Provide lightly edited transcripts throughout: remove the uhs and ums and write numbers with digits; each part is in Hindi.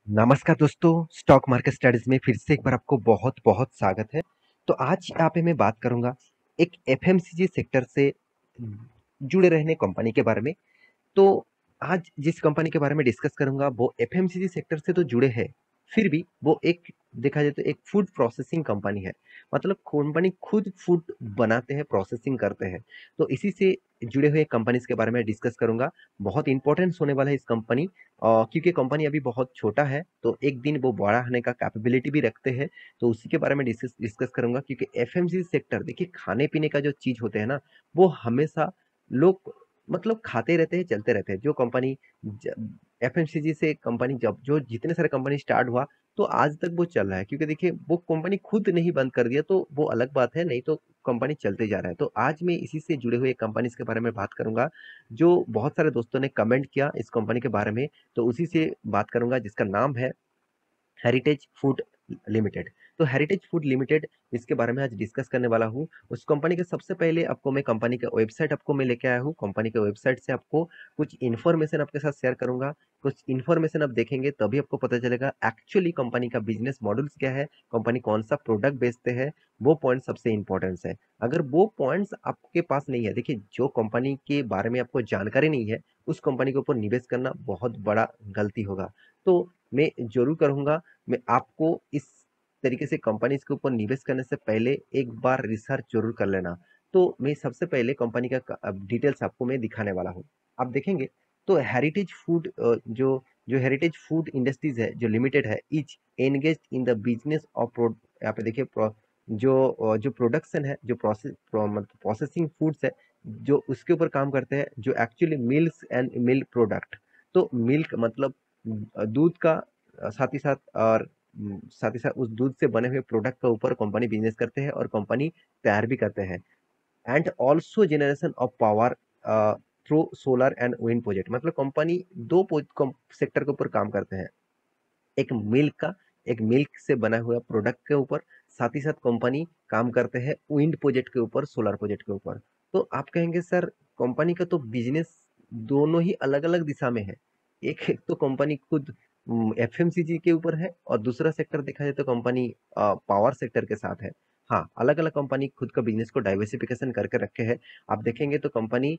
नमस्कार दोस्तों, स्टॉक मार्केट स्टडीज में फिर से एक बार आपको बहुत बहुत स्वागत है। तो आज यहाँ पे मैं बात करूंगा एक एफएमसीजी सेक्टर से जुड़े रहने कंपनी के बारे में। तो आज जिस कंपनी के बारे में डिस्कस करूंगा वो एफएमसीजी सेक्टर से तो जुड़े हैं, फिर भी वो एक देखा जाए तो एक फूड प्रोसेसिंग कंपनी है। मतलब कंपनी खुद फूड बनाते हैं, प्रोसेसिंग करते हैं। तो इसी से जुड़े हुए कंपनीज के बारे में डिस्कस करूंगा। बहुत इंपॉर्टेंट होने वाला है इस कंपनी, क्योंकि कंपनी अभी बहुत छोटा है, तो एक दिन वो बड़ा होने का कैपेबिलिटी भी रखते हैं। तो उसी के बारे में डिस्कस करूंगा, क्योंकि एफएमसीजी सेक्टर देखिए, खाने पीने का जो चीज होते हैं ना, वो हमेशा लोग मतलब खाते रहते हैं, चलते रहते हैं। जो कंपनी एफएमसीजी से कंपनी जब जो जितने सारे कंपनी स्टार्ट हुआ, तो आज तक वो चल रहा है। क्योंकि देखिए, वो कंपनी खुद नहीं बंद कर दिया तो वो अलग बात है, नहीं तो कंपनी चलते जा रहा है। तो आज मैं इसी से जुड़े हुए कंपनीज के बारे में बात करूंगा, जो बहुत सारे दोस्तों ने कमेंट किया इस कंपनी के बारे में। तो उसी से बात करूंगा, जिसका नाम है हेरिटेज फूड लिमिटेड। तो हेरिटेज फूड लिमिटेड, इसके बारे में आज डिस्कस करने वाला हूँ। उस कंपनी के सबसे पहले आपको मैं कंपनी का वेबसाइट आपको मैं लेके आया हूँ। कंपनी के वेबसाइट से आपको कुछ इन्फॉर्मेशन आपके साथ शेयर करूंगा। कुछ इन्फॉर्मेशन आप देखेंगे तभी आपको पता चलेगा एक्चुअली कंपनी का बिजनेस मॉडल्स क्या है, कंपनी कौन सा प्रोडक्ट बेचते हैं। वो पॉइंट सबसे इंपॉर्टेंस है। अगर वो पॉइंट्स आपके पास नहीं है, देखिए, जो कंपनी के बारे में आपको जानकारी नहीं है, उस कंपनी के ऊपर निवेश करना बहुत बड़ा गलती होगा। तो मैं जरूर करूंगा, मैं आपको इस तरीके से कंपनीज के ऊपर निवेश करने से पहले एक बार रिसर्च जरूर कर लेना। तो मैं सबसे पहले कंपनी का डिटेल्स आपको मैं दिखाने वाला हूँ। आप देखेंगे तो हेरिटेज फूड, जो जो हेरिटेज फूड इंडस्ट्रीज है, जो लिमिटेड है, etch engage in the business of यहाँ पे देखिए, जो प्रोडक्शन है, जो प्रोसेसिंग फूड्स है, जो उसके ऊपर काम करते हैं, जो actually milk and milk product. तो मिल्क मतलब दूध का, साथ ही साथ, और साथ ही साथ उस दूध से बने हुए प्रोडक्ट के ऊपर कंपनी बिजनेस करते हैं और कंपनी तैयार भी करते हैं। And also generation of power through solar and wind project. मतलब कंपनी दो सेक्टर के ऊपर काम करते हैं, एक मिल्क का, एक मिल्क से बना हुआ प्रोडक्ट के ऊपर, साथ ही साथ कंपनी काम करते हैं विंड प्रोजेक्ट के ऊपर, सोलर प्रोजेक्ट के ऊपर। तो आप कहेंगे सर, कंपनी का तो बिजनेस दोनों ही अलग अलग दिशा में है। एक एक तो कंपनी खुद एफएमसीजी के ऊपर है, और दूसरा सेक्टर देखा जाए तो कंपनी पावर सेक्टर के साथ है। हाँ, अलग अलग कंपनी खुद का बिजनेस को डाइवर्सिफिकेशन करके रखे हैं। आप देखेंगे तो कंपनी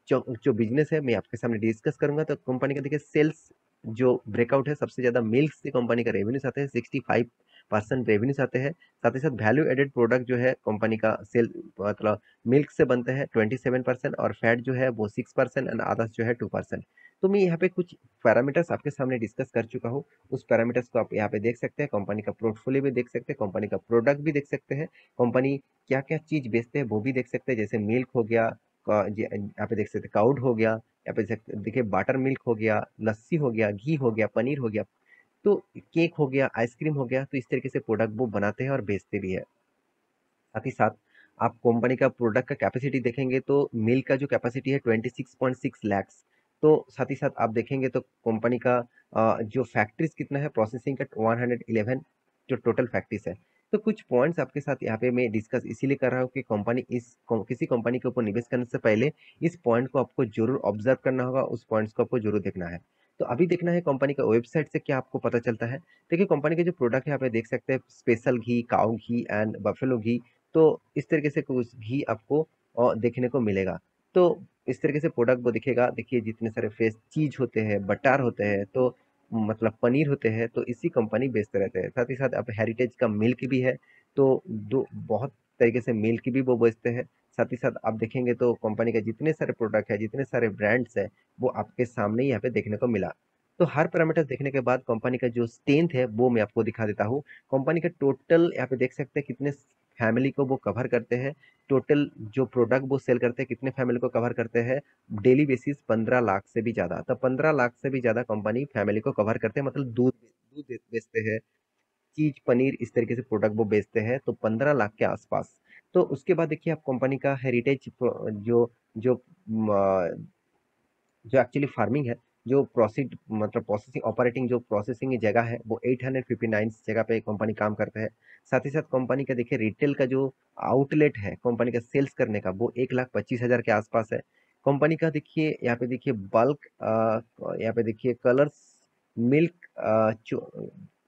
जो बिजनेस है, मैं आपके सामने डिस्कस करूंगा। तो कंपनी का देखिए, सेल्स जो ब्रेकआउट है, सबसे ज्यादा मिल्क से कंपनी का रेवेन्यूज आते हैं, 65% रेवेन्यूज आते हैं। साथ ही साथ वैल्यू एडेड प्रोडक्ट जो है कंपनी का सेल, मतलब मिल्क से बनते हैं 27%, और फैट जो है वो 6% एंड अदर्स जो है 2%। तो मैं यहाँ पे कुछ पैरामीटर्स आपके सामने डिस्कस कर चुका हूँ। उस पैरामीटर्स को आप यहाँ पे देख सकते हैं, कंपनी का पोर्टफोलियो भी देख सकते हैं, कंपनी का प्रोडक्ट भी देख सकते हैं, कंपनी क्या क्या चीज बेचते हैं वो भी देख सकते हैं। जैसे मिल्क हो गया, यहाँ पे देख सकते हैं, काउड हो गया, यहाँ पे देखिए बटर मिल्क हो गया, लस्सी हो गया, घी हो गया, पनीर हो गया, तो केक हो गया, आइसक्रीम हो गया। तो इस तरीके से प्रोडक्ट वो बनाते हैं और बेचते भी है। साथ ही साथ आप कंपनी का प्रोडक्ट का कैपेसिटी देखेंगे तो मिल्क का जो कैपेसिटी है 26.6 लैक्स। तो साथ ही साथ आप देखेंगे तो कंपनी का जो फैक्ट्रीज कितना है, प्रोसेसिंग का 111 जो टोटल फैक्ट्रीज है। तो कुछ पॉइंट्स आपके साथ यहाँ पे मैं डिस्कस इसीलिए कर रहा हूँ कि किसी कंपनी के ऊपर निवेश करने से पहले इस पॉइंट को आपको जरूर ऑब्जर्व करना होगा, उस पॉइंट्स को आपको जरूर देखना है। तो अभी देखना है कंपनी का वेबसाइट से क्या आपको पता चलता है। देखिए, कंपनी के जो प्रोडक्ट है, यहाँ पे देख सकते हैं, special ghee, cow ghee and buffalo ghee. तो इस तरीके से कुछ घी आपको देखने को मिलेगा। तो इस तरीके से प्रोडक्ट वो दिखेगा। देखिए, जितने सारे फ्रेश चीज होते हैं, बटर होते हैं, तो मतलब पनीर होते हैं, तो इसी कंपनी बेचते रहते हैं। साथ ही साथ अब हेरिटेज का मिल्क भी है, तो दो बहुत तरीके से मिल्क भी वो बेचते हैं। साथ ही साथ आप देखेंगे तो कंपनी के जितने सारे प्रोडक्ट है, जितने सारे ब्रांड्स है, वो आपके सामने ही यहाँ पे देखने को मिला। तो हर पैरामीटर देखने के बाद कंपनी का जो स्ट्रेंथ है वो मैं आपको दिखा देता हूँ। कंपनी का टोटल यहाँ पे देख सकते हैं कितने फैमिली को वो कवर करते हैं। टोटल जो प्रोडक्ट वो सेल करते हैं, कितने फैमिली को कवर करते हैं, डेली बेसिस 15 लाख से भी ज्यादा। तो 15 लाख से भी ज्यादा कंपनी फैमिली को कवर करते हैं। मतलब दूध दूध बेचते हैं, चीज, पनीर, इस तरीके से प्रोडक्ट वो बेचते हैं, तो 15 लाख के आसपास। तो उसके बाद देखिए, आप कंपनी का हेरिटेज जो जो जो एक्चुअली फार्मिंग है, जो प्रोसीड मतलब प्रोसेसिंग ऑपरेटिंग जो प्रोसेसिंग की जगह है, वो 859 जगह पे कंपनी काम करते हैं। साथ ही साथ कंपनी का देखिए, रिटेल का जो आउटलेट है कंपनी का सेल्स करने का, वो 1,25,000 के आसपास है। कंपनी का देखिए, यहाँ पे देखिए बल्क, यहाँ पे देखिए कलर्स, मिल्क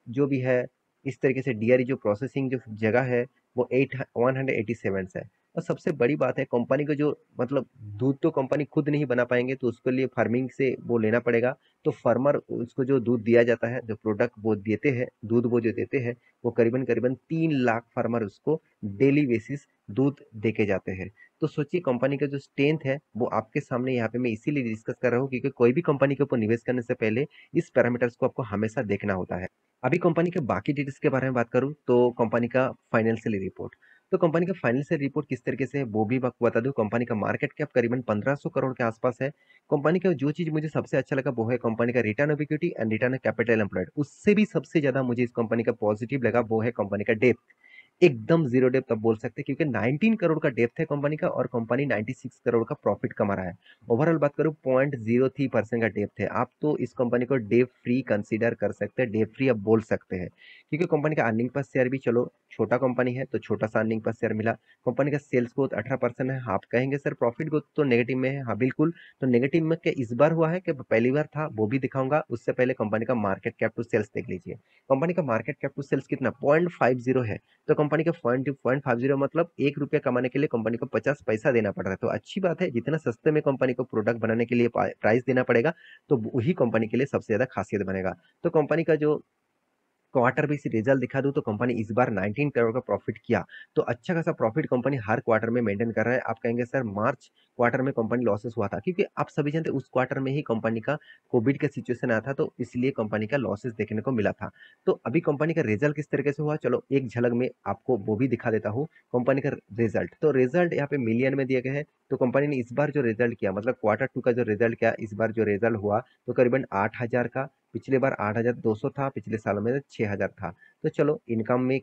जो भी है, इस तरीके से डेयरी जो प्रोसेसिंग जो जगह है वो 187 है। और सबसे बड़ी बात है, कंपनी को जो मतलब दूध तो कंपनी खुद नहीं बना पाएंगे, तो उसके लिए फार्मिंग से वो लेना पड़ेगा। तो फार्मर उसको जो दूध दिया जाता है, जो प्रोडक्ट वो देते हैं, दूध वो जो देते हैं, वो करीबन करीबन 3 लाख फार्मर उसको डेली बेसिस दूध दे के जाते हैं। तो सोचिए कंपनी का जो स्ट्रेंथ है वो आपके सामने यहाँ पे मैं इसीलिए डिस्कस कर रहा हूँ, क्योंकि कोई भी कंपनी के ऊपर निवेश करने से पहले इस पैरामीटर्स को आपको हमेशा देखना होता है। अभी कंपनी के बाकी डिटेल्स के बारे में बात करूँ तो कंपनी का फाइनेंशियल रिपोर्ट। तो कंपनी का फाइनेंशियल रिपोर्ट किस तरीके से है वो भी मैं आपको बता दूं। कंपनी का मार्केट कैप करीबन 1500 करोड़ के आसपास है। कंपनी का जो चीज मुझे सबसे अच्छा लगा वो है कंपनी का return of equity and return of capital employed. उससे भी सबसे ज्यादा मुझे इस कंपनी का पॉजिटिव लगा वो है कंपनी का डेप्थ। एकदम जीरो डेप्थ आप बोल सकते हैं, क्योंकि 19 करोड़ का डेप्थ है कंपनी का और कंपनी 96 करोड़ का प्रॉफिट कमा रहा है। ओवरऑल बात करूं 0.03% का डेप्थ है। आप तो इस कंपनी को डेप फ्री कंसीडर कर सकते हैं, डेप फ्री आप बोल सकते हैं, क्योंकि कंपनी का अर्निंग पर शेयर भी, चलो छोटा कंपनी है तो छोटा सा अर्निंग पर शेयर मिला। कंपनी का सेल्स ग्रोथ 18% है। आप कहेंगे सर प्रॉफिट ग्रोथ तो नेगेटिव में है, हाँ बिल्कुल। तो नेगेटिव में क्या इस बार हुआ है कि पहली बार था, वो भी दिखाऊंगा। उससे पहले कंपनी का मार्केट कैप टू सेल्स देख लीजिए। कंपनी का मार्केट कैप टू सेल्स कितना 0.50 है। तो कंपनी का 0.50 मतलब 1 रुपया कमाने के लिए कंपनी को 50 पैसा देना पड़ रहा है। तो अच्छी बात है, जितना सस्ते में कंपनी को प्रोडक्ट बनाने के लिए प्राइस देना पड़ेगा, तो वही कंपनी के लिए सबसे ज्यादा खासियत बनेगा। तो कंपनी का जो क्वार्टर बेस रिजल्ट दिखा दूं तो कंपनी इस बार 19 करोड़ का प्रॉफिट किया। तो अच्छा खासा प्रॉफिट कंपनी हर क्वार्टर में मेंटेन कर रहा है। आप कहेंगे सर मार्च क्वार्टर में कंपनी लॉसेस हुआ था, क्योंकि आप सभी जानते हैं उस क्वार्टर में ही कंपनी का कोविड का सिचुएशन आया था, तो इसलिए कंपनी का लॉसेस देखने को मिला था। तो अभी कंपनी का रिजल्ट किस तरीके से हुआ, चलो एक झलक में आपको वो भी दिखा देता हूँ। कंपनी का रिजल्ट, तो रिजल्ट यहाँ पे मिलियन में दिए गए हैं। तो कंपनी ने इस बार जो रिजल्ट किया, मतलब क्वार्टर 2 का जो रिजल्ट किया, इस बार जो रिजल्ट हुआ तो करीबन 8,000 का। पिछले बार 8,200 था, पिछले सालों में 6,000 था। तो चलो इनकम में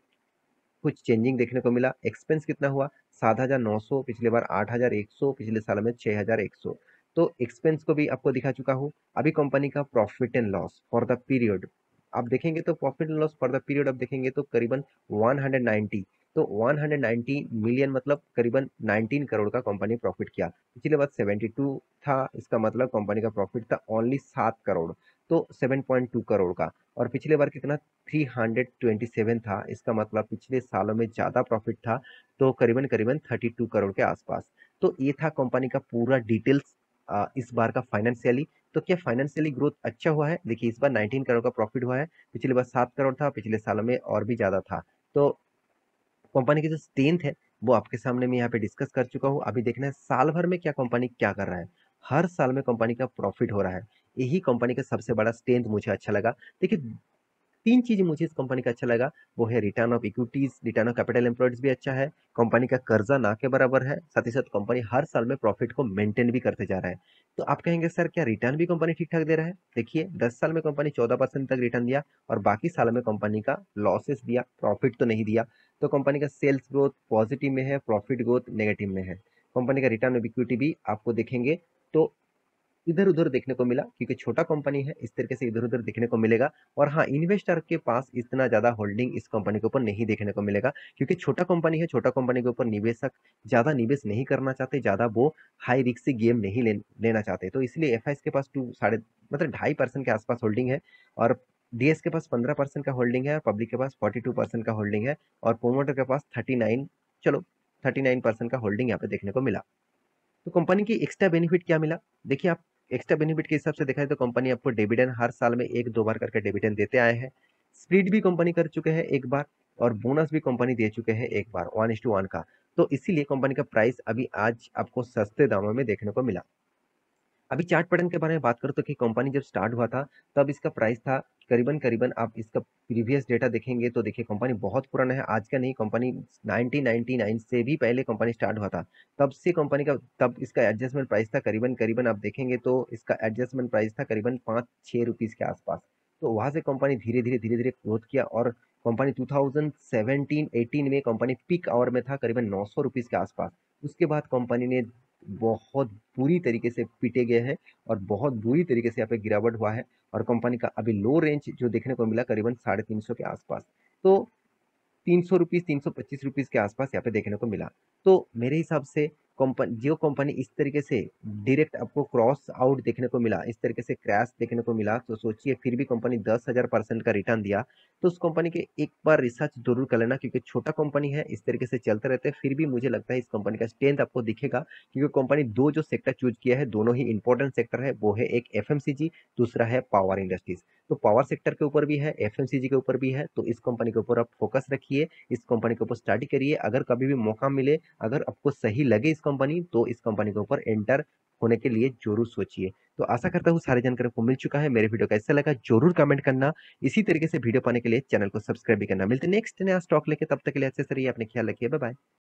कुछ चेंजिंग देखने को मिला। एक्सपेंस कितना हुआ 7,900, पिछले बार 8,100, पिछले साल में 6,100। तो एक्सपेंस को भी आपको दिखा चुका हूँ। अभी कंपनी का profit and loss for the period आप देखेंगे तो profit and loss for the period आप देखेंगे तो करीबन 190। तो 190 मिलियन मतलब करीबन 19 करोड़ का कंपनी प्रॉफिट किया। पिछले बार 72 था, इसका मतलब कंपनी का प्रॉफिट था ओनली 7 करोड़, तो 7.2 करोड़ का। और पिछले बार कितना 327 था, इसका मतलब पिछले सालों में ज़्यादा प्रॉफिट था, तो करीबन करीबन 32 करोड़ के आसपास। तो ये था कंपनी का पूरा डिटेल्स इस बार का फाइनेंशियली। तो क्या फाइनेंशियली ग्रोथ अच्छा हुआ है, देखिए इस बार 19 करोड़ का प्रॉफिट हुआ है, पिछले बार 7 करोड़ था, पिछले सालों में और भी ज़्यादा था। तो कंपनी की जो स्ट्रेंथ है वो आपके सामने मैं यहाँ पे डिस्कस कर चुका हूँ। अभी देखना है साल भर में क्या कंपनी क्या कर रहा है। हर साल में कंपनी का प्रॉफिट हो रहा है, यही कंपनी का सबसे बड़ा स्ट्रेंथ मुझे अच्छा लगा। देखिए 3 चीजें मुझे इस कंपनी का अच्छा लगा, वो है return of equities, return of capital employed भी अच्छा है, कंपनी का कर्जा ना के बराबर है, साथ ही साथ कंपनी हर साल में प्रॉफिट को मेंटेन भी करते जा रहा है। तो आप कहेंगे सर क्या रिटर्न भी कंपनी ठीक ठाक दे रहा है, देखिए 10 साल में कंपनी 14% तक रिटर्न दिया और बाकी साल में कंपनी का लॉसेस दिया, प्रॉफिट तो नहीं दिया। तो कंपनी का सेल्स ग्रोथ पॉजिटिव में है, प्रॉफिट ग्रोथ नेगेटिव में है। कंपनी का रिटर्न ऑफ इक्विटी भी आपको देखेंगे तो इधर उधर देखने को मिला, क्योंकि छोटा कंपनी है इस तरीके से इधर उधर देखने को मिलेगा। और हाँ, इन्वेस्टर के पास इतना ज्यादा होल्डिंग इस कंपनी के ऊपर नहीं देखने को मिलेगा, क्योंकि छोटा कंपनी है, छोटा कंपनी के ऊपर निवेशक ज्यादा निवेश नहीं करना चाहते, ज्यादा वो हाई रिस्क गेम नहीं लेना चाहते। तो इसलिए एफ के पास टू साढ़े मतलब 2.5% के आसपास होल्डिंग है, और डीएस के पास 15% का होल्डिंग है, और पब्लिक के पास 42% का होल्डिंग है, और प्रोमोटर के पास 39, चलो 39% का होल्डिंग यहाँ पे देखने को मिला। तो कंपनी की एक्स्ट्रा बेनिफिट क्या मिला, देखिए आप एक्स्ट्रा बेनिफिट के हिसाब से देखा है तो कंपनी आपको डिविडेंड हर साल में 1-2 बार करके डिविडेंड देते आए हैं। स्प्लिट भी कंपनी कर चुके हैं एक बार, और बोनस भी कंपनी दे चुके हैं एक बार 1:1 का। तो इसीलिए कंपनी का प्राइस अभी आज आपको सस्ते दामों में देखने को मिला। अभी चार्ट पैटर्न के बारे में बात करूँ तो कि कंपनी जब स्टार्ट हुआ था तब इसका प्राइस था करीबन करीबन, आप इसका प्रीवियस डेटा देखेंगे तो देखिए कंपनी बहुत पुराना है, आज का नहीं। कंपनी 1999 से भी पहले कंपनी स्टार्ट हुआ था, तब से कंपनी का तब इसका एडजस्टमेंट प्राइस था करीबन करीबन, आप देखेंगे तो इसका एडजस्टमेंट प्राइस था करीबन 5-6 रुपीज के आसपास। तो वहां से कंपनी धीरे धीरे ग्रोथ किया, और कंपनी 2017-18 में कंपनी पीक आवर में था करीबन 900 रुपीज के आसपास। उसके बाद कंपनी ने बहुत बुरी तरीके से पीटे गए हैं, और बहुत बुरी तरीके से यहाँ पे गिरावट हुआ है, और कंपनी का अभी लो रेंज जो देखने को मिला करीबन 350 के आसपास। तो 300 रुपीज 325 रुपीज के आसपास यहाँ पे देखने को मिला। तो मेरे हिसाब से जो कंपनी इस तरीके से डायरेक्ट आपको क्रॉस आउट देखने को मिला, इस तरीके से क्रैश देखने को मिला, तो सोचिए फिर भी कंपनी 10,000% का रिटर्न दिया। तो उस कंपनी के एक बार रिसर्च जरूर कर लेना, क्योंकि छोटा कंपनी है, इस तरीके से चलते रहते हैं। फिर भी मुझे लगता है इस कंपनी का स्ट्रेंथ आपको दिखेगा, क्योंकि कंपनी दो जो सेक्टर चूज किया है दोनों ही इंपॉर्टेंट सेक्टर है। वो है एक एफएमसीजी, दूसरा है पावर इंडस्ट्रीज। तो पावर सेक्टर के ऊपर भी है, एफएमसीजी के ऊपर भी है, तो इस कंपनी के ऊपर आप फोकस रखिए, इस कंपनी के ऊपर स्टडी करिए। अगर कभी भी मौका मिले, अगर आपको सही लगे इस कंपनी, तो इस कंपनी के ऊपर एंटर होने के लिए जरूर सोचिए। तो आशा करता हूँ सारी जानकारी आपको मिल चुका है। मेरे वीडियो कैसा लगा जरूर कमेंट करना। इसी तरीके से वीडियो पाने के लिए चैनल को सब्सक्राइब भी करना। मिलते नेक्स्ट नया स्टॉक लेके, तब तक के लिए अच्छे से रहिए, अपने ख्याल रखिए, बाय बाय।